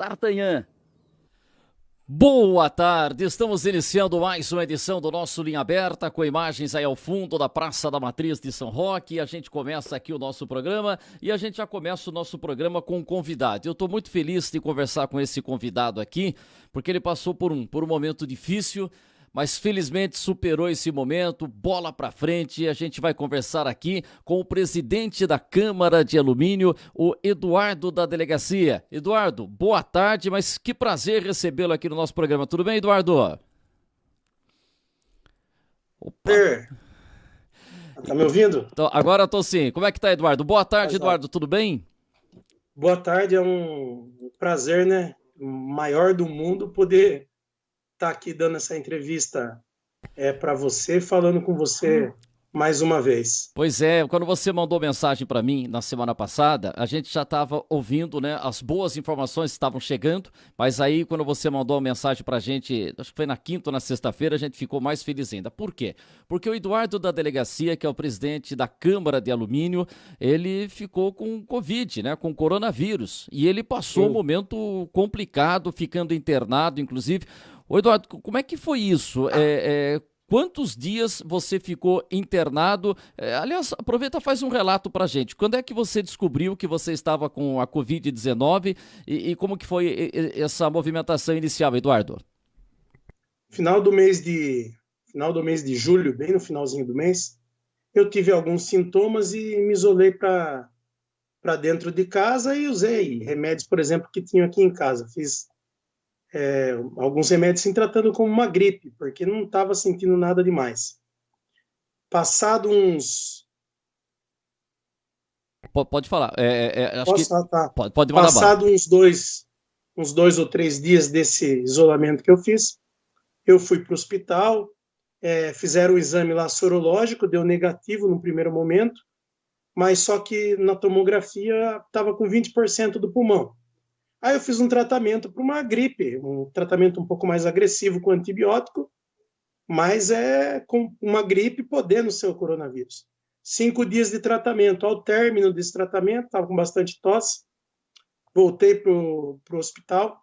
D'Artagnan. Boa tarde, estamos iniciando mais uma edição do nosso Linha Aberta, com imagens aí ao fundo da Praça da Matriz de São Roque. A gente começa aqui o nosso programa e a gente já começa o nosso programa com um convidado. Eu estou muito feliz de conversar com esse convidado aqui, porque ele passou por um momento difícil, mas felizmente superou esse momento, bola pra frente. A gente vai conversar aqui com o presidente da Câmara de Alumínio, o Eduardo da Delegacia. Eduardo, boa tarde, mas que prazer recebê-lo aqui no nosso programa. Tudo bem, Eduardo? Opa. Tá me ouvindo? Agora tô sim. Como é que tá, Eduardo? Boa tarde, Mas, ó, Eduardo, tudo bem? boa tarde, é um prazer, né? Maior do mundo poder estar aqui dando essa entrevista para você, falando com você mais uma vez. Pois é, quando você mandou mensagem para mim na semana passada, a gente já estava ouvindo, né, as boas informações estavam chegando, mas aí quando você mandou a mensagem para a gente, acho que foi na quinta ou na sexta-feira, a gente ficou mais feliz ainda. Por quê? Porque o Eduardo da Delegacia, que é o presidente da Câmara de Alumínio, ele ficou com Covid, né, com coronavírus, e ele passou um Sim. momento complicado, ficando internado, inclusive. Ô Eduardo, como é que foi isso? Quantos dias você ficou internado? Aliás, aproveita e faz um relato pra gente. Quando é que você descobriu que você estava com a Covid-19 e como que foi essa movimentação inicial, Eduardo? Final do mês de final do mês de julho, bem no finalzinho do mês, eu tive alguns sintomas e me isolei para dentro de casa e usei remédios, por exemplo, que tinha aqui em casa. Fiz alguns remédios se tratando como uma gripe, porque não estava sentindo nada demais. Passado uns. Pode falar. Acho que Posso tá. pode mandar bala. Passado uns dois ou três dias desse isolamento que eu fiz, eu fui para o hospital, fizeram o exame lá sorológico, deu negativo no primeiro momento, mas só que na tomografia estava com 20% do pulmão. Aí eu fiz um tratamento para uma gripe, um tratamento um pouco mais agressivo com antibiótico, mas é com uma gripe podendo ser o coronavírus. 5 dias de tratamento. Ao término desse tratamento, estava com bastante tosse, voltei para o hospital,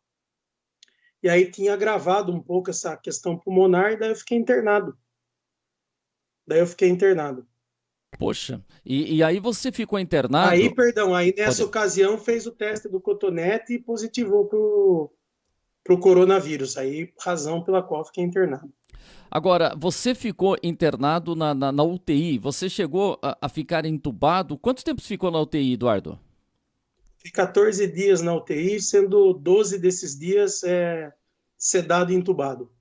e aí tinha agravado um pouco essa questão pulmonar, e daí eu fiquei internado. Poxa, e aí você ficou Aí, internado? perdão, aí nessa Pode. ocasião fez o teste do cotonete e positivou para o coronavírus. Aí, razão pela qual fiquei internado. Agora, você ficou internado na UTI. Você chegou a ficar entubado? Quanto tempo você ficou na UTI, Eduardo? Fiquei 14 dias na UTI, sendo 12 desses dias sedado e entubado.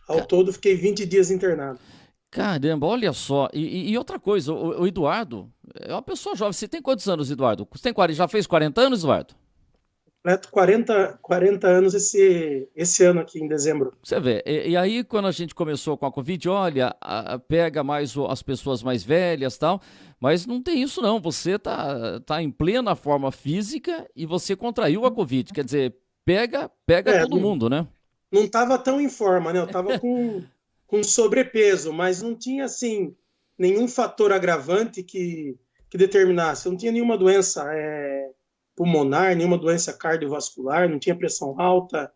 Ao todo, fiquei 20 dias internado. Caramba, olha só. E outra coisa, o Eduardo é uma pessoa jovem. Você tem quantos anos, Eduardo? Você tem 40, já fez 40 anos, Eduardo? Completo 40 anos esse ano aqui, em dezembro. Você vê, e aí quando a gente começou com a Covid, olha, pega mais as pessoas mais velhas e tal, mas não tem isso não. Você tá em plena forma física e você contraiu a Covid. Quer dizer, pega todo Não, mundo, né? não estava tão em forma, né? Eu estava com sobrepeso, mas não tinha, assim, nenhum fator agravante que determinasse. Eu não tinha nenhuma doença pulmonar, nenhuma doença cardiovascular, não tinha pressão alta,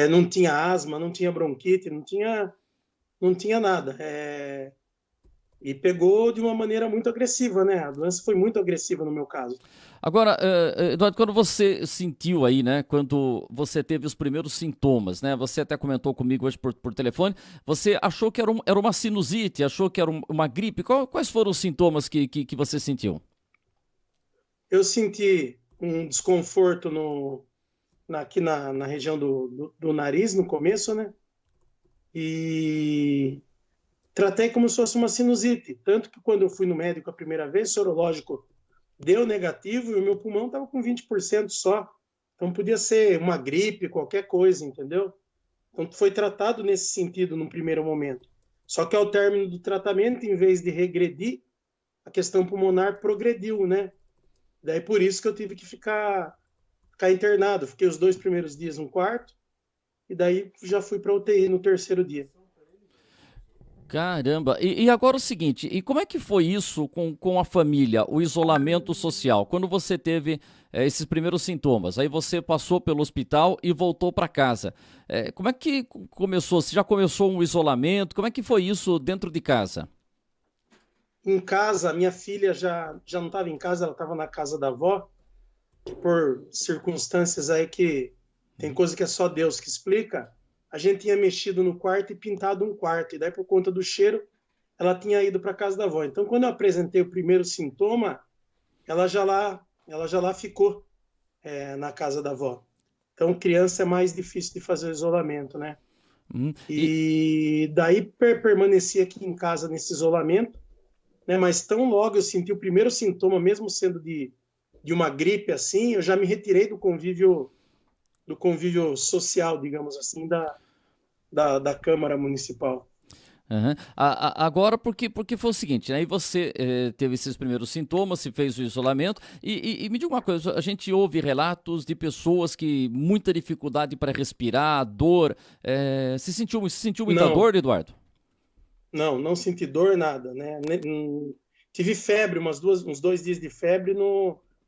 não tinha asma, não tinha bronquite, não tinha nada. E pegou de uma maneira muito agressiva, né? A doença foi muito agressiva no meu caso. Agora, Eduardo, quando você sentiu aí, né, quando você teve os primeiros sintomas, né, você até comentou comigo hoje por telefone, você achou que era uma sinusite, achou que era uma gripe, quais foram os sintomas que você sentiu? Eu senti um desconforto aqui na região do nariz no começo, né? E tratei como se fosse uma sinusite. Tanto que quando eu fui no médico a primeira vez, sorológico deu negativo e o meu pulmão estava com 20% só. Então podia ser uma gripe, qualquer coisa, entendeu? Então foi tratado nesse sentido no primeiro momento. Só que ao término do tratamento, em vez de regredir, a questão pulmonar progrediu, né? Daí por isso que eu tive que ficar internado. Fiquei os 2 primeiros dias no quarto e daí já fui para UTI no terceiro dia. Caramba! E agora o seguinte, e como é que foi isso com a família, o isolamento social? Quando você teve esses primeiros sintomas, aí você passou pelo hospital e voltou para casa. Como é que começou? Você já começou um isolamento? Como é que foi isso dentro de casa? Em casa, minha filha já não estava em casa, ela estava na casa da avó, por circunstâncias aí que tem coisa que é só Deus que explica. A gente tinha mexido no quarto e pintado um quarto, e daí por conta do cheiro, ela tinha ido para casa da avó. Então, quando eu apresentei o primeiro sintoma, ela já lá ficou na casa da avó. Então, criança é mais difícil de fazer o isolamento, né? Hum, E, E daí permaneci aqui em casa nesse isolamento, né? Mas tão logo eu senti o primeiro sintoma, mesmo sendo de uma gripe assim, eu já me retirei do convívio social, digamos assim, da Câmara Municipal. aham. Agora, porque foi o seguinte, né? Aí você teve esses primeiros sintomas, se fez o isolamento, e me diga uma coisa, a gente ouve relatos de pessoas que muita dificuldade para respirar, dor, se sentiu muita Não, dor, Eduardo? não senti dor, nada, né? Tive febre, uns 2 dias de febre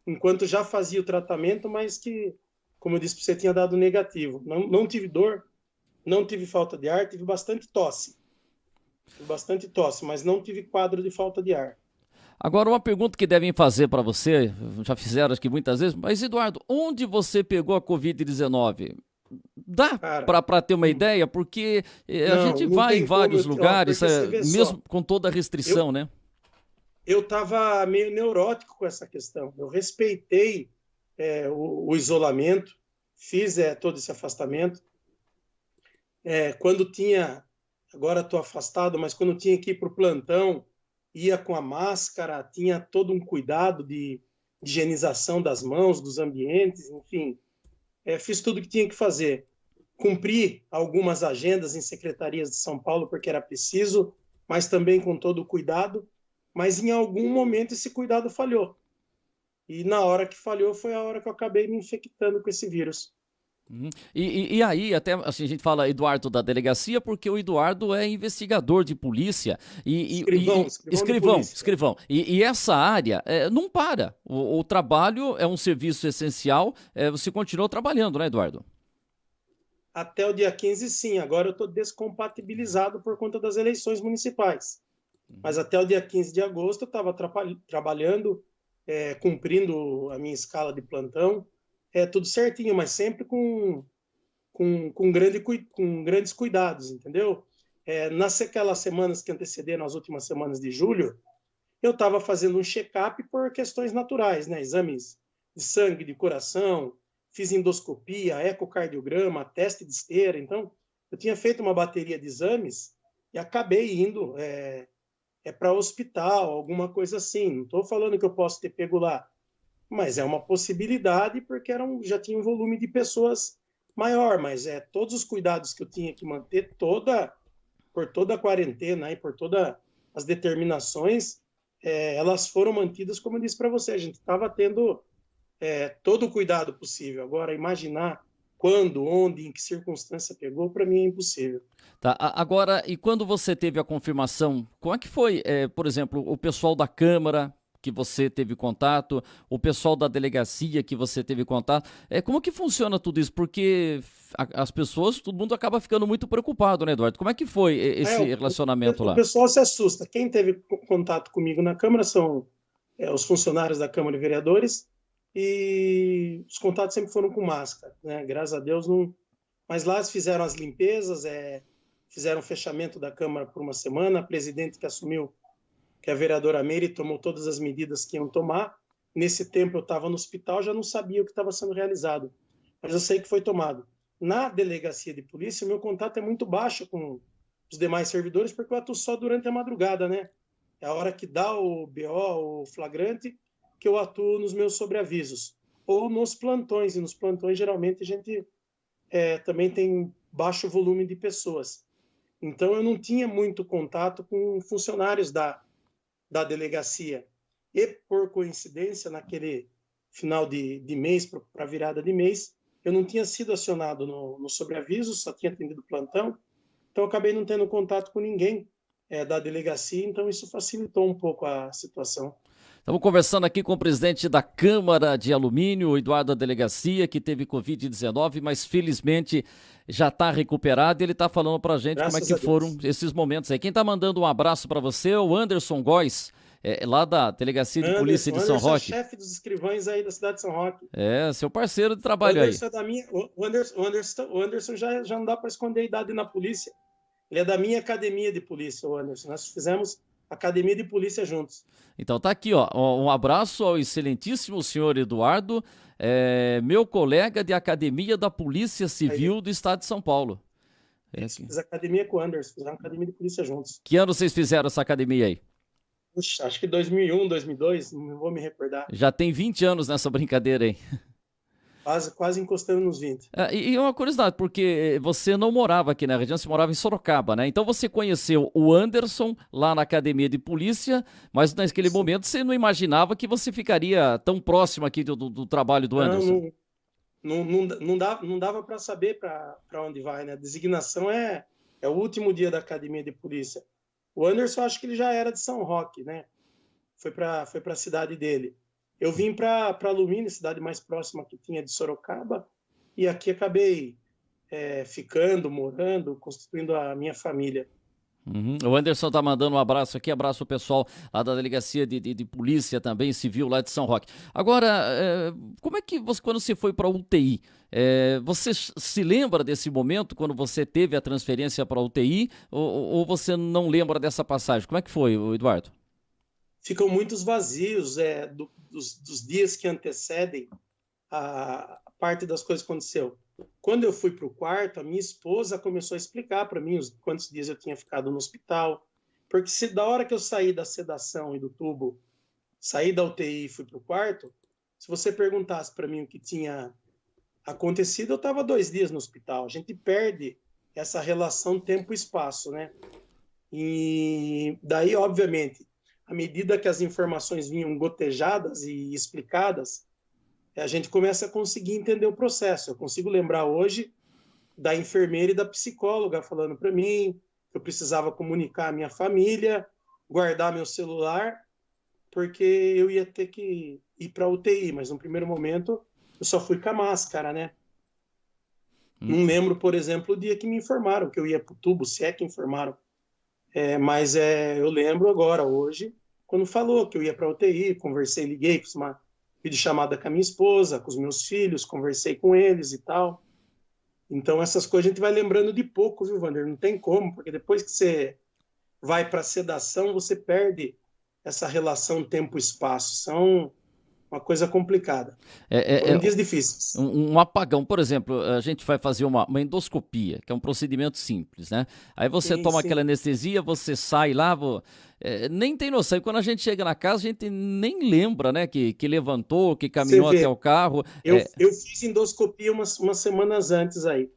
enquanto já fazia o tratamento, mas que, como eu disse, você tinha dado negativo. Não tive dor, não tive falta de ar, tive bastante tosse, mas não tive quadro de falta de ar. Agora, uma pergunta que devem fazer para você, já fizeram acho que muitas vezes, mas Eduardo, onde você pegou a Covid-19? Dá Cara, para ter uma ideia? Porque a gente não vai em tem como, vários ó, lugares, porque você vê só, mesmo com toda a eu restrição, né? eu estava meio neurótico com essa questão. Eu respeitei o isolamento, fiz todo esse afastamento. Quando tinha, agora estou afastado, mas quando tinha que ir para o plantão, ia com a máscara, tinha todo um cuidado de higienização das mãos, dos ambientes, enfim, fiz tudo o que tinha que fazer. Cumpri algumas agendas em secretarias de São Paulo, porque era preciso, mas também com todo o cuidado. Mas em algum momento esse cuidado falhou. E na hora que falhou foi a hora que eu acabei me infectando com esse vírus. Uhum. E aí, até assim, a gente fala Eduardo da delegacia, porque o Eduardo é investigador de polícia Escrivão, escrivão de escrivão, polícia. escrivão. E essa área não para. O trabalho é um serviço essencial. Você continuou trabalhando, né, Eduardo? Até o dia 15, sim. Agora eu estou descompatibilizado por conta das eleições municipais. Mas até o dia 15 de agosto eu estava trabalhando, cumprindo a minha escala de plantão, tudo certinho, mas sempre com grandes cuidados, entendeu? Aquelas semanas que antecederam as últimas semanas de julho, eu estava fazendo um check-up por questões naturais, né? Exames de sangue, de coração, fiz endoscopia, ecocardiograma, teste de esteira. Então, eu tinha feito uma bateria de exames e acabei indo para hospital, alguma coisa assim. Não estou falando que eu posso ter pego lá, mas é uma possibilidade porque já tinha um volume de pessoas maior, mas todos os cuidados que eu tinha que manter por toda a quarentena e por todas as determinações, elas foram mantidas, como eu disse para você, a gente estava tendo todo o cuidado possível. Agora, imaginar quando, onde, em que circunstância pegou, para mim é impossível. Tá, agora, e quando você teve a confirmação, como é que foi, por exemplo, o pessoal da Câmara que você teve contato, o pessoal da delegacia que você teve contato, como que funciona tudo isso? Porque as pessoas, todo mundo acaba ficando muito preocupado, né, Eduardo? Como é que foi esse relacionamento O lá? pessoal se assusta. Quem teve contato comigo na Câmara são os funcionários da Câmara de Vereadores e os contatos sempre foram com máscara, né? Graças a Deus não. Mas lá eles fizeram as limpezas, fizeram o fechamento da Câmara por uma semana. A presidente que assumiu, que é a vereadora Meire, tomou todas as medidas que iam tomar. Nesse tempo eu estava no hospital, já não sabia o que estava sendo realizado, mas eu sei que foi tomado. Na delegacia de polícia, o meu contato é muito baixo com os demais servidores, porque eu atuo só durante a madrugada, né? É a hora que dá o BO, o flagrante, que eu atuo nos meus sobreavisos. Ou nos plantões, e nos plantões geralmente a gente também tem baixo volume de pessoas. Então eu não tinha muito contato com funcionários da delegacia. E, por coincidência, naquele final de mês, para a virada de mês, eu não tinha sido acionado no sobreaviso, só tinha atendido plantão, então acabei não tendo contato com ninguém da delegacia, então isso facilitou um pouco a situação. Estamos conversando aqui com o presidente da Câmara de Alumínio, o Eduardo da Delegacia, que teve Covid-19, mas felizmente já está recuperado e ele está falando para a gente como é que foram esses momentos aí. Quem está mandando um abraço para você é o Anderson Góes, lá da Delegacia de Polícia de São Roque. Chefe dos escrivães aí da cidade de São Roque. É, seu parceiro de trabalho aí. O Anderson já não dá para esconder a idade na polícia. Ele é da minha academia de polícia, o Anderson. Nós fizemos academia de polícia juntos. Então tá aqui, ó, um abraço ao excelentíssimo senhor Eduardo, meu colega de academia da Polícia Civil do Estado de São Paulo. Fiz academia com o Anderson, fizemos academia de polícia juntos. Que ano vocês fizeram essa academia aí? Puxa, acho que 2001, 2002, não vou me recordar. Já tem 20 anos nessa brincadeira aí. Quase encostando nos 20. E uma curiosidade, porque você não morava aqui na região, você morava em Sorocaba, né? Então você conheceu o Anderson lá na academia de polícia, mas naquele momento você não imaginava que você ficaria tão próximo aqui do trabalho do Anderson. Não dava para saber para onde vai, né? A designação é o último dia da academia de polícia. O Anderson, acho que ele já era de São Roque, né? Foi para a cidade dele. Eu vim para Alumínio, cidade mais próxima que tinha de Sorocaba, e aqui acabei ficando, morando, constituindo a minha família. Uhum. O Anderson tá mandando um abraço aqui, abraço o pessoal lá da Delegacia de Polícia também, Civil lá de São Roque. Agora, como é que você, quando você foi para a UTI, você se lembra desse momento, quando você teve a transferência para a UTI, ou você não lembra dessa passagem? Como é que foi, Eduardo? Ficam muitos vazios dos dias que antecedem a parte das coisas que aconteceu. Quando eu fui para o quarto, a minha esposa começou a explicar para mim quantos dias eu tinha ficado no hospital, porque se da hora que eu saí da sedação e do tubo, saí da UTI e fui para o quarto, se você perguntasse para mim o que tinha acontecido, eu estava 2 dias no hospital. A gente perde essa relação tempo-espaço, né? E daí, obviamente, à medida que as informações vinham gotejadas e explicadas, a gente começa a conseguir entender o processo. Eu consigo lembrar hoje da enfermeira e da psicóloga falando para mim que eu precisava comunicar a minha família, guardar meu celular, porque eu ia ter que ir para a UTI, mas no primeiro momento eu só fui com a máscara, né? Não lembro, por exemplo, o dia que me informaram que eu ia para o tubo, se é que informaram. Mas eu lembro agora, hoje, quando falou que eu ia para a UTI, conversei, liguei, fiz uma videochamada com a minha esposa, com os meus filhos, conversei com eles e tal. Então, essas coisas a gente vai lembrando de pouco, viu, Wander? Não tem como, porque depois que você vai para a sedação, você perde essa relação tempo-espaço. São uma coisa complicada. Foram dias difíceis. Um apagão, por exemplo, a gente vai fazer uma endoscopia, que é um procedimento simples, né? Aí você toma aquela anestesia, você sai lá, nem tem noção. E quando a gente chega na casa, a gente nem lembra, né? Que levantou, que caminhou até o carro. Eu fiz endoscopia umas semanas antes aí.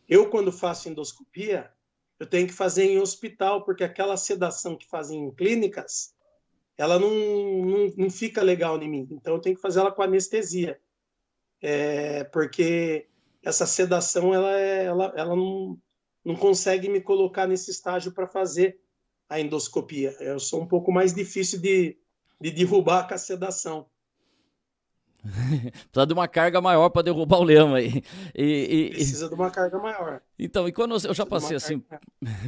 Eu, quando faço endoscopia, eu tenho que fazer em hospital, porque aquela sedação que fazem em clínicas, ela não fica legal em mim. Então, eu tenho que fazer ela com anestesia. Porque essa sedação, ela não consegue me colocar nesse estágio para fazer a endoscopia. Eu sou um pouco mais difícil de derrubar com a sedação. Precisa de uma carga maior para derrubar o leão aí. Precisa de uma carga maior. Então, e quando eu já passei assim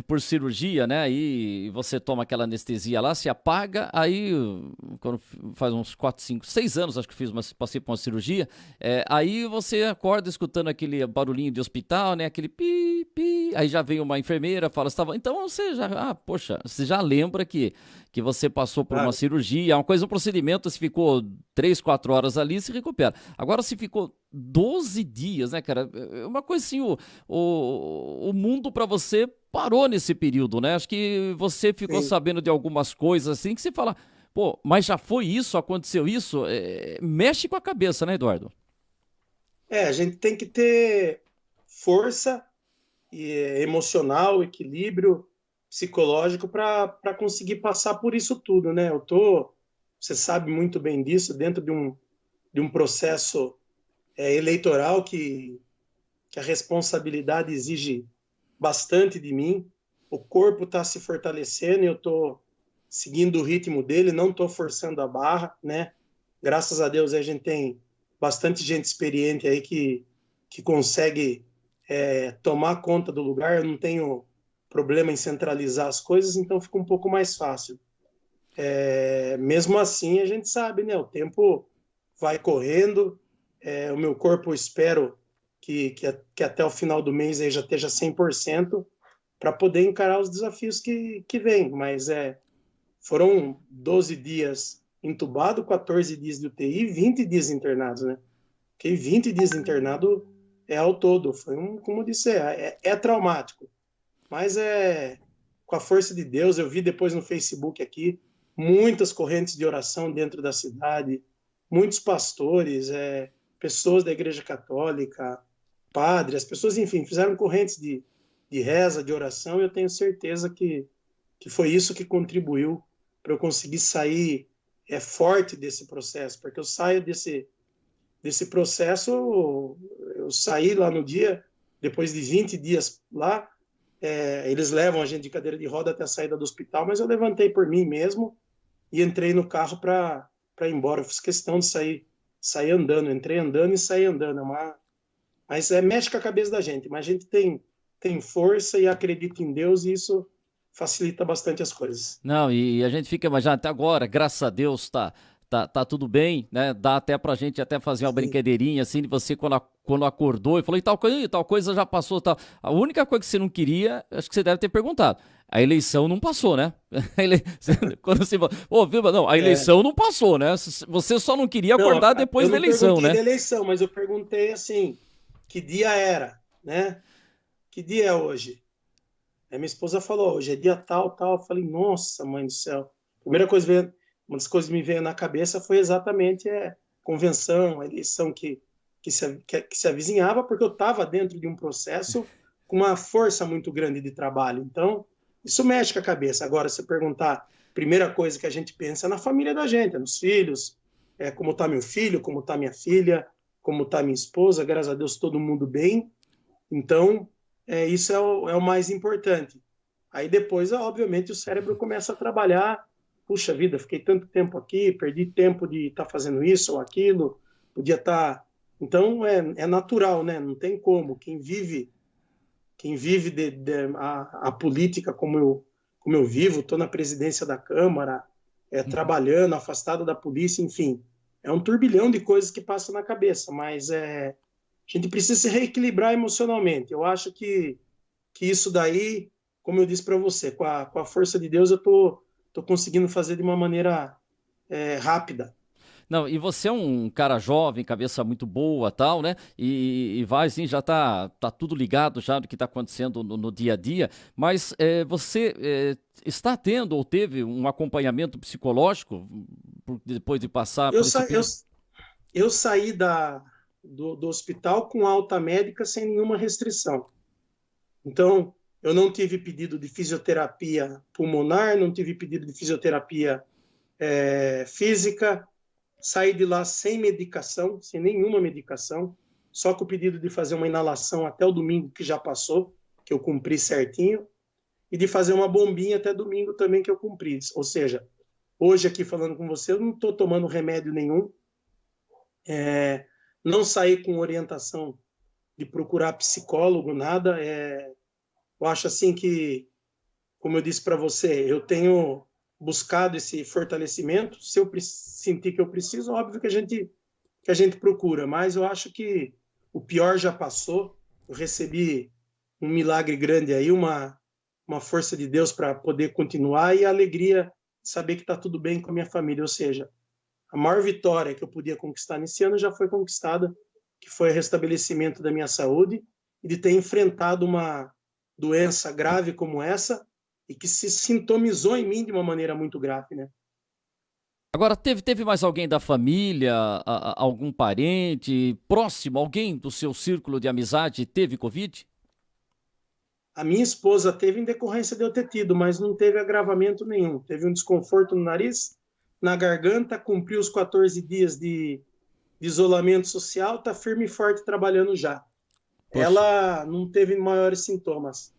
por cirurgia, né? E você toma aquela anestesia lá, se apaga, aí quando faz uns 4, 5, 6 anos, acho que passei por uma cirurgia, aí você acorda escutando aquele barulhinho de hospital, né? Aquele pi, pi, aí já vem uma enfermeira, fala, então você já, poxa, você já lembra que você passou por uma cirurgia, um procedimento, se ficou 3, 4 horas ali, se recupera. Agora, se ficou 12 dias, né, cara? É uma coisa assim, o mundo para você parou nesse período, né? Acho que você ficou sabendo de algumas coisas assim que você fala, pô, mas já foi isso, aconteceu isso? Mexe com a cabeça, né, Eduardo? A gente tem que ter força emocional, equilíbrio psicológico para conseguir passar por isso tudo, né? Você sabe muito bem disso, dentro de um processo eleitoral que a responsabilidade exige bastante de mim. o corpo está se fortalecendo e eu estou seguindo o ritmo dele, não estou forçando a barra, né? Graças a Deus a gente tem bastante gente experiente aí que consegue tomar conta do lugar. Eu não tenho problema em centralizar as coisas, então fica um pouco mais fácil. Mesmo assim, a gente sabe, né? O tempo vai correndo, o meu corpo, eu espero que até o final do mês aí já esteja 100% para poder encarar os desafios que vêm. Mas foram 12 dias entubado, 14 dias de UTI, 20 dias internados, né? Fiquei 20 dias internado ao todo. Foi como eu disse, traumático. Mas com a força de Deus, eu vi depois no Facebook aqui, muitas correntes de oração dentro da cidade, muitos pastores, pessoas da Igreja Católica, padres, as pessoas, enfim, fizeram correntes de reza, de oração, e eu tenho certeza que foi isso que contribuiu para eu conseguir sair forte desse processo, porque eu saio desse processo, eu saí lá no dia, depois de 20 dias lá, eles levam a gente de cadeira de roda até a saída do hospital, mas eu levantei por mim mesmo e entrei no carro para ir embora. Eu fiz questão de sair andando, entrei andando e saí andando. Mas mexe com a cabeça da gente, mas a gente tem força e acredita em Deus e isso facilita bastante as coisas. Não, e a gente fica imaginando até agora, graças a Deus, tá tudo bem, né? Dá até pra gente até fazer uma Sim. brincadeirinha assim de você quando acordou e falou, e tal coisa já passou, tal. A única coisa que você não queria, acho que você deve ter perguntado. A eleição não passou, né? Quando você fala, ô, Vilma, não, a É, eleição não passou, né? Você só não queria não, acordar eu depois da não eleição, perguntei né? da eleição, mas eu perguntei assim, que dia era, né? Que dia é hoje? Aí minha esposa falou, hoje é dia tal, tal. Eu falei, nossa, mãe do céu. Uma das coisas que me veio na cabeça foi exatamente a convenção, a eleição que se avizinhava, porque eu estava dentro de um processo com uma força muito grande de trabalho. Então, isso mexe com a cabeça. Agora, se perguntar, primeira coisa que a gente pensa é na família da gente, é nos filhos, como está meu filho, como está minha filha, como está minha esposa, graças a Deus todo mundo bem. Então, isso é o mais importante. Aí depois, obviamente, o cérebro começa a trabalhar. Puxa vida, fiquei tanto tempo aqui, perdi tempo de estar fazendo isso ou aquilo, podia estar. Então, é natural, né? Não tem como. Quem vive a política como eu vivo, estou na presidência da Câmara, trabalhando, afastado da polícia, enfim. É um turbilhão de coisas que passam na cabeça, mas a gente precisa se reequilibrar emocionalmente. Eu acho que isso daí, como eu disse para você, com a força de Deus, eu tô conseguindo fazer de uma maneira rápida. Não, e você é um cara jovem, cabeça muito boa, tal, né? E vai, assim, já tá tudo ligado já do que está acontecendo no dia a dia, mas você está tendo ou teve um acompanhamento psicológico depois de passar Eu, por esse sa, eu, período? eu saí do hospital com alta médica sem nenhuma restrição. Então, eu não tive pedido de fisioterapia pulmonar, não tive pedido de fisioterapia física, saí de lá sem medicação, sem nenhuma medicação, só com o pedido de fazer uma inalação até o domingo, que já passou, que eu cumpri certinho, e de fazer uma bombinha até domingo também, que eu cumpri. Ou seja, hoje aqui falando com você, eu não estou tomando remédio nenhum, não saí com orientação de procurar psicólogo, nada. Eu acho assim que, como eu disse para você, eu tenho buscado esse fortalecimento. Se eu sentir que eu preciso, óbvio que a gente procura, mas eu acho que o pior já passou. Eu recebi um milagre grande aí, uma força de Deus para poder continuar e a alegria de saber que está tudo bem com a minha família. Ou seja, a maior vitória que eu podia conquistar nesse ano já foi conquistada, que foi o restabelecimento da minha saúde e de ter enfrentado uma doença grave como essa e que se sintomizou em mim de uma maneira muito grave, né? Agora, teve mais alguém da família, algum parente próximo, alguém do seu círculo de amizade teve Covid? A minha esposa teve em decorrência de eu ter tido, mas não teve agravamento nenhum. Teve um desconforto no nariz, na garganta, cumpriu os 14 dias de isolamento social, está firme e forte trabalhando já. Poxa. Ela não teve maiores sintomas.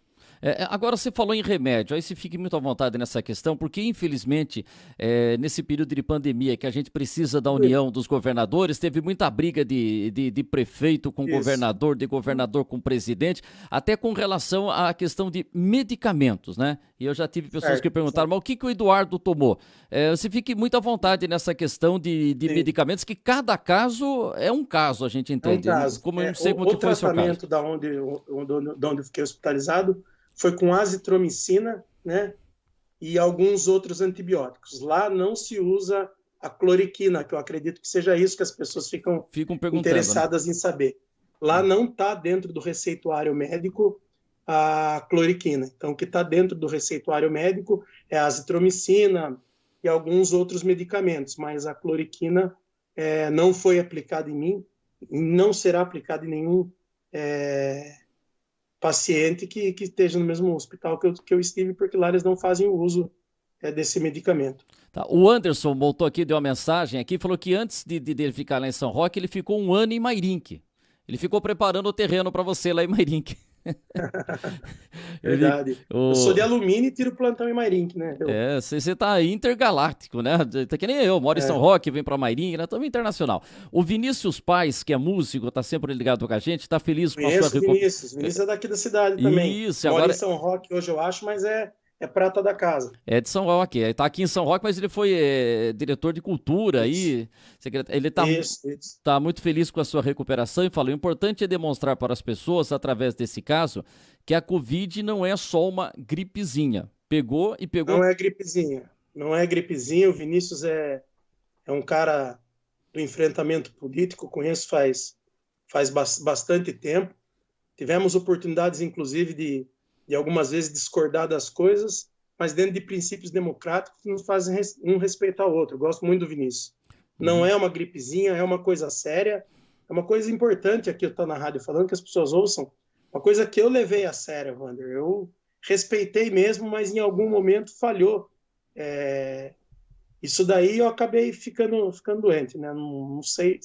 Agora você falou em remédio, aí você fique muito à vontade nessa questão, porque infelizmente nesse período de pandemia que a gente precisa da união dos governadores, teve muita briga de prefeito com Isso. governador, de governador com presidente, até com relação à questão de medicamentos, né? E eu já tive pessoas que Certo, perguntaram, certo. mas o que que o Eduardo tomou? Você fique muito à vontade nessa questão de Sim. medicamentos, que cada caso é um caso, a gente É um entende. caso. Como eu não sei como O que foi o seu caso. tratamento da onde eu fiquei hospitalizado foi com azitromicina, né? E alguns outros antibióticos. Lá não se usa a cloriquina, que eu acredito que seja isso que as pessoas ficam Ficam perguntando, né? interessadas em saber. Lá não está dentro do receituário médico a cloriquina. Então, o que está dentro do receituário médico é a azitromicina e alguns outros medicamentos, mas a cloriquina não foi aplicada em mim, não será aplicada em nenhum paciente que esteja no mesmo hospital que eu estive, porque lá eles não fazem o uso desse medicamento. Tá, o Anderson voltou aqui, deu uma mensagem aqui, falou que antes de ele ficar lá em São Roque, ele ficou um ano em Mairinque. Ele ficou preparando o terreno para você lá em Mairinque. Ele, Verdade. Eu sou de o, alumínio e tiro plantão em Mairink, né? você tá intergaláctico, né? Tá que nem eu, moro em São É, Roque, vem pra Mairinque, né? Estamos internacional. O Vinícius Paes, que é músico, tá sempre ligado com a gente, tá feliz com a sua conheço o recuperação. Vinícius. Vinícius é daqui da cidade também. Isso, e Mora em agora São Roque hoje, eu acho, mas é prata da casa. é de São Roque. Ele tá aqui em São Roque, mas ele foi diretor de cultura Isso, aí. Ele tá, isso. tá muito feliz com a sua recuperação e falou: o importante é demonstrar para as pessoas, através desse caso, que a Covid não é só uma gripezinha. Pegou e Não pegou. é gripezinha. Não é gripezinha. O Vinícius é um cara do enfrentamento político, conheço faz bastante tempo. Tivemos oportunidades, inclusive, de algumas vezes discordar das coisas, mas dentro de princípios democráticos que nos fazem um respeitar o outro. Eu gosto muito do Vinícius. Não Uhum. é uma gripezinha, é uma coisa séria, é uma coisa importante aqui, eu estou na rádio falando, que as pessoas ouçam, uma coisa que eu levei a sério, Wander. Eu respeitei mesmo, mas em algum momento falhou. É, isso daí eu acabei ficando doente, né? Não sei,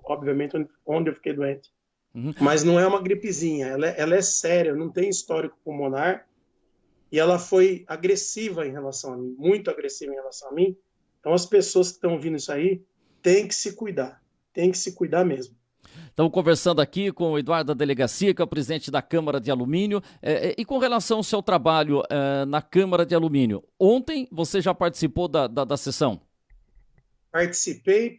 obviamente, onde eu fiquei doente. Uhum. Mas não é uma gripezinha, ela é séria, não tem histórico pulmonar e ela foi agressiva em relação a mim, muito agressiva em relação a mim. Então as pessoas que estão ouvindo isso aí têm que se cuidar, têm que se cuidar mesmo. Estamos conversando aqui com o Eduardo da Delegacia, que é o presidente da Câmara de Alumínio. E com relação ao seu trabalho na Câmara de Alumínio, ontem você já participou da sessão? Participei,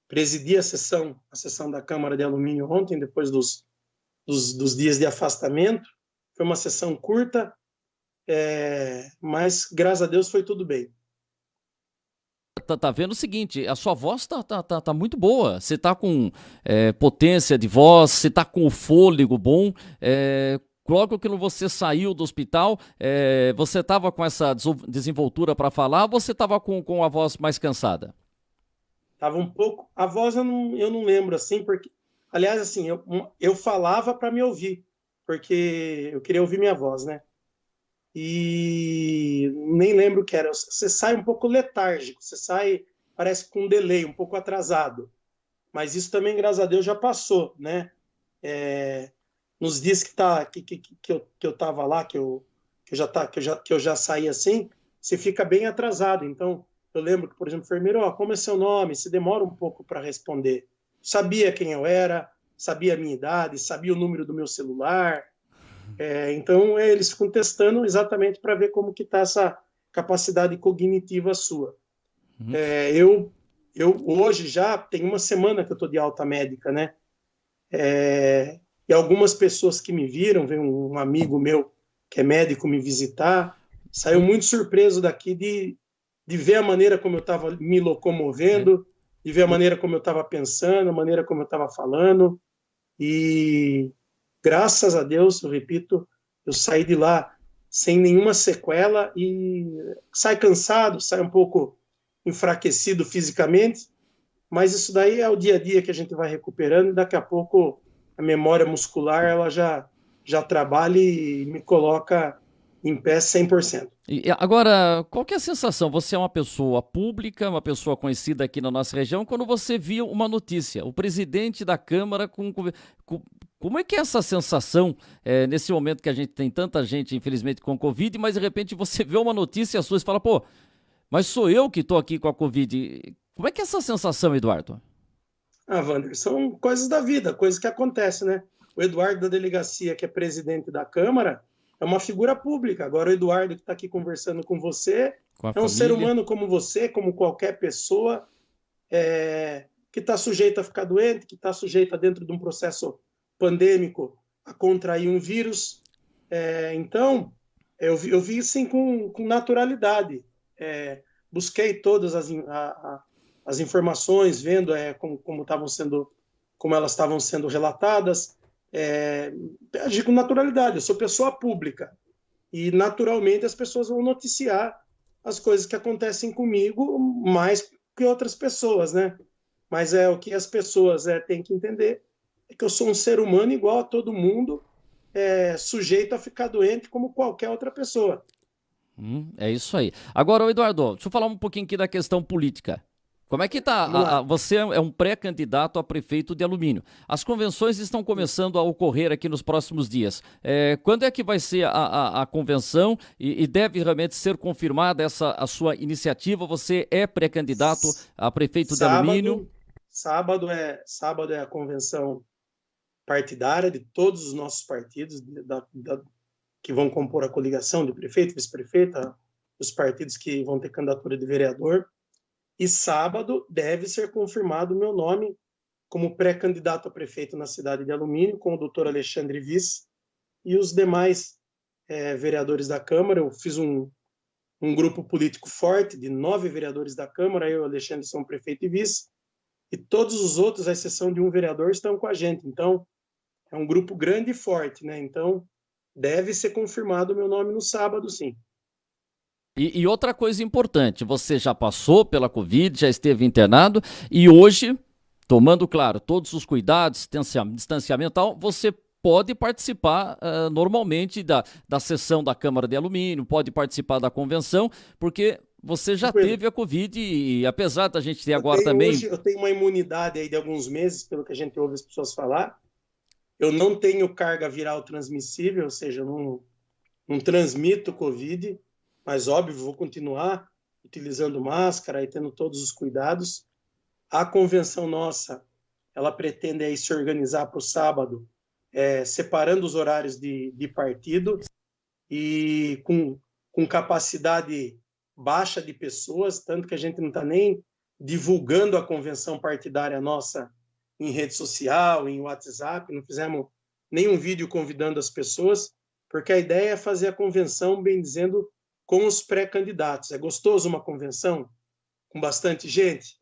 presidi a sessão da Câmara de Alumínio ontem, depois dos dias de afastamento. Foi uma sessão curta, mas graças a Deus foi tudo bem. Tá vendo o seguinte, a sua voz tá muito boa. Você tá com potência de voz, você tá com o fôlego bom. Logo que você saiu do hospital, você tava com essa desenvoltura para falar ou você tava com a voz mais cansada? Tava um pouco. A voz eu não lembro assim, porque. Aliás, assim, eu falava para me ouvir, porque eu queria ouvir minha voz, né? E nem lembro o que era. Você sai um pouco letárgico, você sai, parece com um delay, um pouco atrasado. Mas isso também, graças a Deus, já passou, né? Nos dias que eu tava lá, que eu já saí assim, você fica bem atrasado. Então, eu lembro que, por exemplo, o enfermeiro, como é seu nome? Se demora um pouco para responder. Sabia quem eu era, sabia a minha idade, sabia o número do meu celular. Então, eles ficam testando exatamente para ver como que está essa capacidade cognitiva sua. Uhum. Eu hoje já tem uma semana que eu estou de alta médica, né? E algumas pessoas que me viram, veio um amigo meu que é médico me visitar, saiu muito surpreso daqui de ver a maneira como eu estava me locomovendo, de ver a maneira como eu estava pensando, a maneira como eu estava falando. E graças a Deus, eu repito, eu saí de lá sem nenhuma sequela e sai cansado, sai um pouco enfraquecido fisicamente, mas isso daí é o dia a dia que a gente vai recuperando e daqui a pouco a memória muscular ela já trabalha e me coloca em pé 100%. E agora, qual que é a sensação? Você é uma pessoa pública, uma pessoa conhecida aqui na nossa região, quando você viu uma notícia, o presidente da Câmara Como é que é essa sensação nesse momento que a gente tem tanta gente, infelizmente, com Covid, mas de repente você vê uma notícia sua e fala, pô, mas sou eu que estou aqui com a Covid. Como é que é essa sensação, Eduardo? Ah, Wander, são coisas da vida, coisas que acontecem, né? O Eduardo da delegacia, que é presidente da Câmara, é uma figura pública. Agora, o Eduardo, que está aqui conversando com você, Com a é um ser família? humano como você, como qualquer pessoa, que está sujeito a ficar doente, que está sujeito a, dentro de um processo pandêmico, a contrair um vírus. Então, eu vi assim com naturalidade. Busquei todas as informações, vendo como elas estavam sendo relatadas. Agi com naturalidade. Eu sou pessoa pública e naturalmente as pessoas vão noticiar as coisas que acontecem comigo mais que outras pessoas, né? Mas o que as pessoas têm que entender é que eu sou um ser humano igual a todo mundo, sujeito a ficar doente como qualquer outra pessoa. É isso aí. Agora, ô Eduardo, deixa eu falar um pouquinho aqui da questão política. Como é que tá? Vamos lá. Você é um pré-candidato a prefeito de Alumínio. As convenções estão começando a ocorrer aqui nos próximos dias. Quando é que vai ser a convenção e deve realmente ser confirmada a sua iniciativa? Você é pré-candidato a prefeito de Alumínio? Sábado é a convenção partidária de todos os nossos partidos que vão compor a coligação de prefeito, vice-prefeita, os partidos que vão ter candidatura de vereador. E sábado deve ser confirmado o meu nome como pré-candidato a prefeito na cidade de Alumínio, com o doutor Alexandre Vice e os demais vereadores da Câmara. Eu fiz um grupo político forte de 9 vereadores da Câmara, eu e o Alexandre somos prefeito e vice, e todos os outros, à exceção de um vereador, estão com a gente. Então, é um grupo grande e forte, né? Então, deve ser confirmado o meu nome no sábado, sim. E outra coisa importante, você já passou pela Covid, já esteve internado e hoje, tomando, claro, todos os cuidados, distanciamento e tal, você pode participar normalmente da sessão da Câmara de Alumínio, pode participar da convenção, porque você já teve a Covid e apesar da gente ter agora também... Hoje eu tenho uma imunidade aí de alguns meses, pelo que a gente ouve as pessoas falar. Eu não tenho carga viral transmissível, ou seja, eu não transmito Covid, mas óbvio, vou continuar utilizando máscara e tendo todos os cuidados. A convenção nossa, ela pretende aí se organizar para o sábado, separando os horários de partido e com capacidade baixa de pessoas, tanto que a gente não está nem divulgando a convenção partidária nossa em rede social, em WhatsApp, não fizemos nenhum vídeo convidando as pessoas, porque a ideia é fazer a convenção, bem dizendo, com os pré-candidatos. É gostoso uma convenção com bastante gente?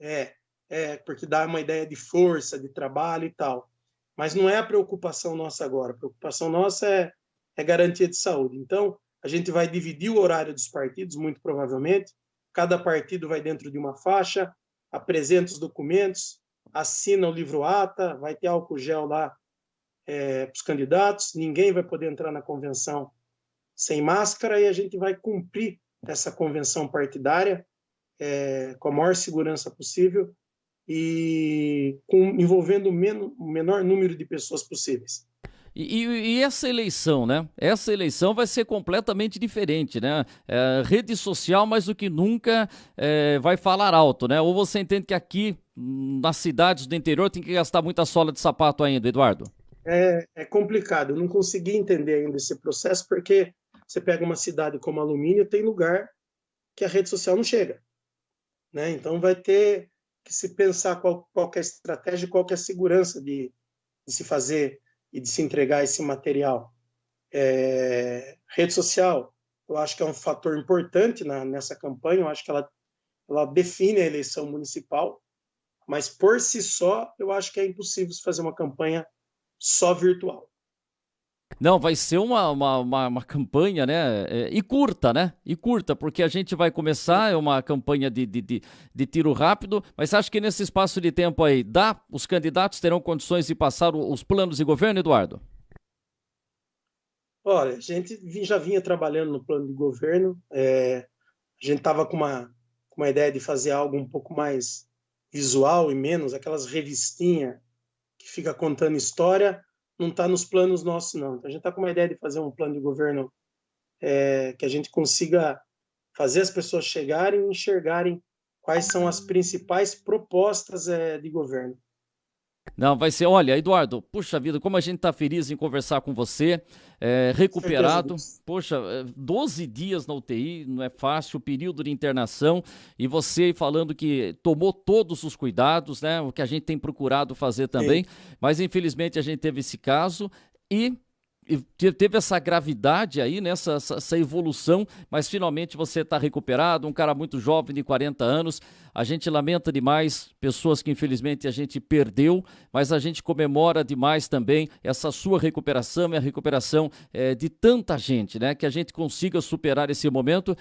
Porque dá uma ideia de força, de trabalho e tal. Mas não é a preocupação nossa agora. A preocupação nossa é garantia de saúde. Então, a gente vai dividir o horário dos partidos, muito provavelmente. Cada partido vai dentro de uma faixa, apresenta os documentos, assina o livro-ata, vai ter álcool gel lá para os candidatos, ninguém vai poder entrar na convenção sem máscara e a gente vai cumprir essa convenção partidária com a maior segurança possível e envolvendo o menor número de pessoas possíveis. E essa eleição, né? Essa eleição vai ser completamente diferente, né? Rede social, mais do que nunca, vai falar alto, né? Ou você entende que aqui, nas cidades do interior, tem que gastar muita sola de sapato ainda, Eduardo? É complicado. Eu não consegui entender ainda esse processo, porque você pega uma cidade como Alumínio, tem lugar que a rede social não chega, né? Então vai ter que se pensar qual é a estratégia, qual é a segurança de se fazer e de se entregar esse material. Rede social, eu acho que é um fator importante nessa campanha, eu acho que ela define a eleição municipal, mas por si só, eu acho que é impossível se fazer uma campanha só virtual. Não, vai ser uma campanha, né? E curta, né? E curta, porque a gente vai começar, é uma campanha de tiro rápido, mas acho que nesse espaço de tempo aí, os candidatos terão condições de passar os planos de governo, Eduardo? Olha, a gente já vinha trabalhando no plano de governo, a gente estava com uma ideia de fazer algo um pouco mais visual e menos aquelas revistinhas que fica contando história, não está nos planos nossos, não. Então, a gente está com uma ideia de fazer um plano de governo que a gente consiga fazer as pessoas chegarem e enxergarem quais são as principais propostas de governo. Não, vai ser, olha, Eduardo, puxa vida, como a gente tá feliz em conversar com você, recuperado, poxa, 12 dias na UTI, não é fácil, período de internação, e você falando que tomou todos os cuidados, né, o que a gente tem procurado fazer também, mas infelizmente a gente teve esse caso e teve essa gravidade aí, né, essa evolução, mas finalmente você está recuperado, um cara muito jovem, de 40 anos. A gente lamenta demais pessoas que infelizmente a gente perdeu, mas a gente comemora demais também essa sua recuperação e a recuperação de tanta gente, né, que a gente consiga superar esse momento.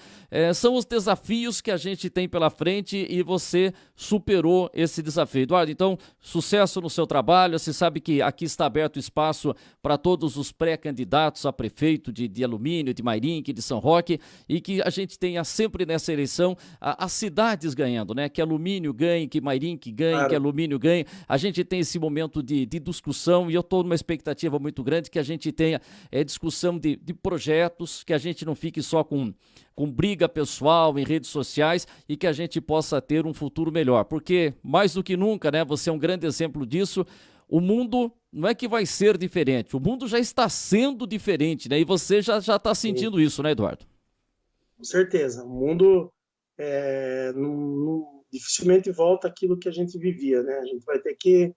São os desafios que a gente tem pela frente e você superou esse desafio. Eduardo, então, sucesso no seu trabalho. Você sabe que aqui está aberto espaço para todos os pré-candidatos a prefeito de Alumínio, de Mairinque, de São Roque, e que a gente tenha sempre nessa eleição as cidades ganhando, né? Que Alumínio ganhe, que Mairinque ganhe, claro, que Alumínio ganhe. A gente tem esse momento de discussão e eu estou numa expectativa muito grande que a gente tenha discussão de projetos, que a gente não fique só com briga pessoal em redes sociais e que a gente possa ter um futuro melhor. Porque, mais do que nunca, né? Você é um grande exemplo disso. O mundo não é que vai ser diferente, o mundo já está sendo diferente, né? E você já está sentindo isso, né, Eduardo? Com certeza. O mundo dificilmente volta àquilo que a gente vivia, né? A gente vai ter que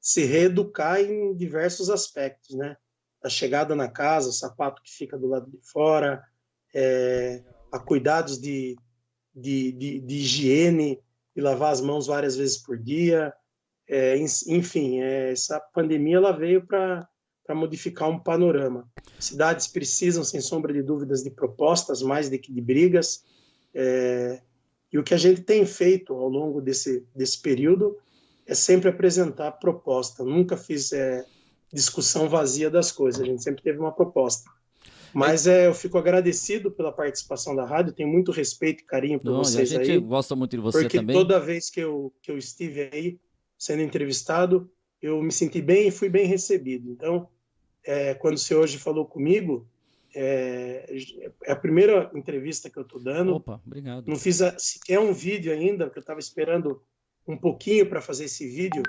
se reeducar em diversos aspectos, né? A chegada na casa, o sapato que fica do lado de fora, a cuidados de higiene, de lavar as mãos várias vezes por dia. Enfim, essa pandemia ela veio para modificar um panorama. Cidades precisam, sem sombra de dúvidas, de propostas mais do que de brigas. E o que a gente tem feito ao longo desse período é sempre apresentar proposta. Nunca fiz discussão vazia das coisas, a gente sempre teve uma proposta. Mas eu fico agradecido pela participação da rádio, tenho muito respeito e carinho por vocês aí. A gente gosta muito de você porque também. Porque toda vez que eu estive aí sendo entrevistado, eu me senti bem e fui bem recebido. Então, quando você hoje falou comigo, é a primeira entrevista que eu estou dando. Opa, obrigado. Não fiz sequer um vídeo ainda, porque eu estava esperando um pouquinho para fazer esse vídeo,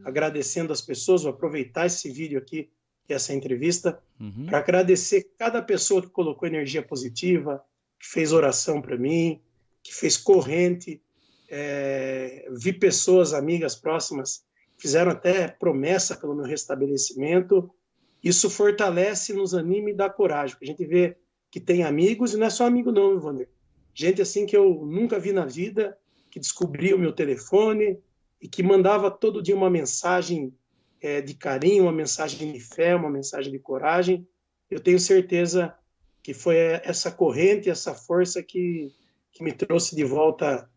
agradecendo as pessoas. Vou aproveitar esse vídeo aqui, que é essa entrevista, para agradecer cada pessoa que colocou energia positiva, que fez oração para mim, que fez corrente. Vi pessoas, amigas próximas, fizeram até promessa pelo meu restabelecimento. Isso fortalece, nos anima e dá coragem. A gente vê que tem amigos, e não é só amigo não, Ivander. Gente assim que eu nunca vi na vida, que descobriu o meu telefone e que mandava todo dia uma mensagem de carinho, uma mensagem de fé, uma mensagem de coragem. Eu tenho certeza que foi essa corrente, essa força que me trouxe de volta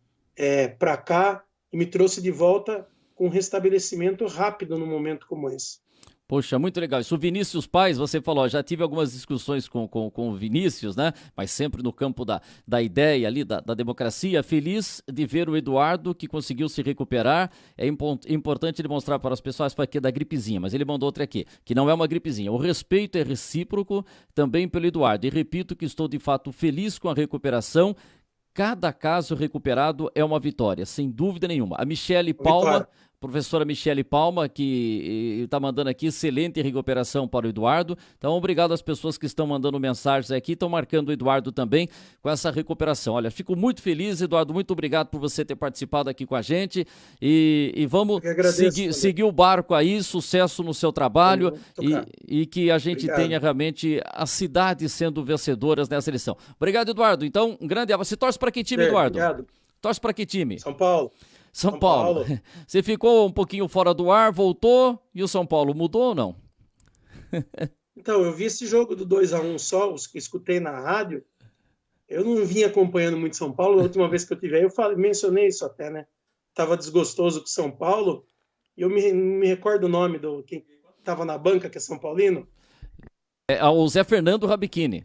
para cá e me trouxe de volta com um restabelecimento rápido num momento como esse. Poxa, muito legal. Isso, o Vinícius Paz, você falou, já tive algumas discussões com o Vinícius, né? Mas sempre no campo da ideia ali, da democracia. Feliz de ver o Eduardo, que conseguiu se recuperar. É importante ele mostrar para as pessoas que é da gripezinha, mas ele mandou outra aqui, que não é uma gripezinha. O respeito é recíproco também pelo Eduardo. E repito que estou de fato feliz com a recuperação. Cada caso recuperado é uma vitória, sem dúvida nenhuma. A Michele Palma, professora Michele Palma, que está mandando aqui, excelente recuperação para o Eduardo. Então, obrigado às pessoas que estão mandando mensagens aqui, estão marcando o Eduardo também com essa recuperação. Olha, fico muito feliz, Eduardo, muito obrigado por você ter participado aqui com a gente e vamos seguir o barco aí, sucesso no seu trabalho e que a gente tenha realmente as cidades sendo vencedoras nessa eleição. Obrigado, Eduardo. Então, um grande abraço. Você torce para que time, Eduardo? Obrigado. Torce para que time? São Paulo. São Paulo. Você ficou um pouquinho fora do ar, voltou, e o São Paulo mudou ou não? Então, eu vi esse jogo do 2-1 só, os que escutei na rádio. Eu não vim acompanhando muito São Paulo. A última vez que eu tive aí, mencionei isso até, né? Tava desgostoso com São Paulo, e eu me recordo o nome do quem estava na banca, que é São Paulino. O Zé Fernando Rabechini.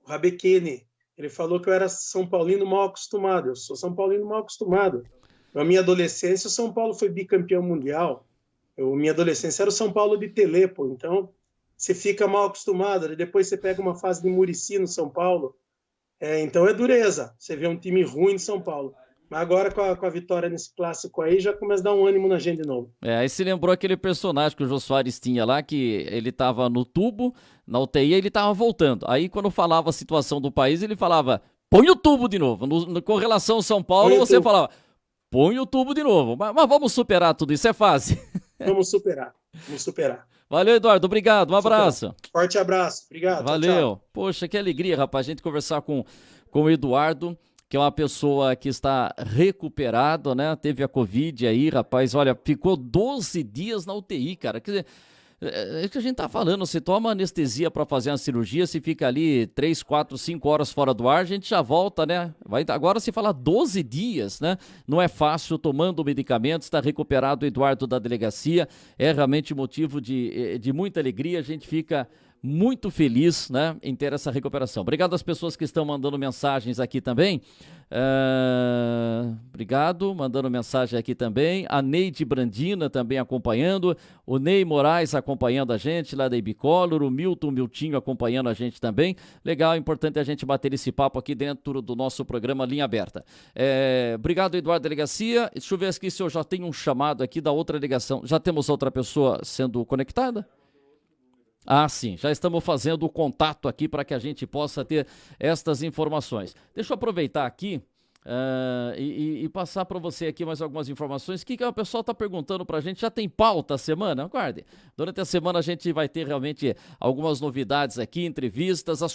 O Rabechini. Ele falou que eu era São Paulino mal acostumado. Eu sou São Paulino mal acostumado. Na minha adolescência, o São Paulo foi bicampeão mundial. Minha adolescência era o São Paulo de Telê, pô, então você fica mal acostumado, depois você pega uma fase de Muricy no São Paulo, então é dureza, você vê um time ruim de São Paulo. Mas agora com a vitória nesse clássico aí, já começa a dar um ânimo na gente de novo. Aí se lembrou aquele personagem que o Jô Soares tinha lá, que ele tava no tubo, na UTI, ele tava voltando. Aí quando falava a situação do país, ele falava, põe o tubo de novo. Com relação ao São Paulo, você falava, põe o tubo de novo. Mas vamos superar tudo isso, é fácil. Vamos superar. Valeu, Eduardo, obrigado, um abraço. Forte abraço, obrigado. Valeu. Tchau, tchau. Poxa, que alegria, rapaz, a gente conversar com o Eduardo, que é uma pessoa que está recuperado, né? Teve a Covid aí, rapaz, olha, ficou 12 dias na UTI, cara. Quer dizer, é que a gente tá falando, você toma anestesia para fazer uma cirurgia, se fica ali 3, 4, 5 horas fora do ar, a gente já volta, né? Agora se fala 12 dias, né? Não é fácil, tomando medicamentos, está recuperado o Eduardo da delegacia, é realmente motivo de muita alegria, a gente fica muito feliz, né, em ter essa recuperação. Obrigado às pessoas que estão mandando mensagens aqui também. Obrigado, mandando mensagem aqui também. A Neide Brandina também acompanhando. O Ney Moraes acompanhando a gente lá da Ibicolor. O Miltinho acompanhando a gente também. Legal, importante a gente bater esse papo aqui dentro do nosso programa Linha Aberta. Obrigado, Eduardo Delegacia. Deixa eu ver aqui se eu já tenho um chamado aqui da outra ligação. Já temos outra pessoa sendo conectada? Ah, sim, já estamos fazendo o contato aqui para que a gente possa ter estas informações. Deixa eu aproveitar aqui e passar para você aqui mais algumas informações. O que o pessoal está perguntando para a gente? Já tem pauta a semana? Aguarde. Durante a semana a gente vai ter realmente algumas novidades aqui, entrevistas, as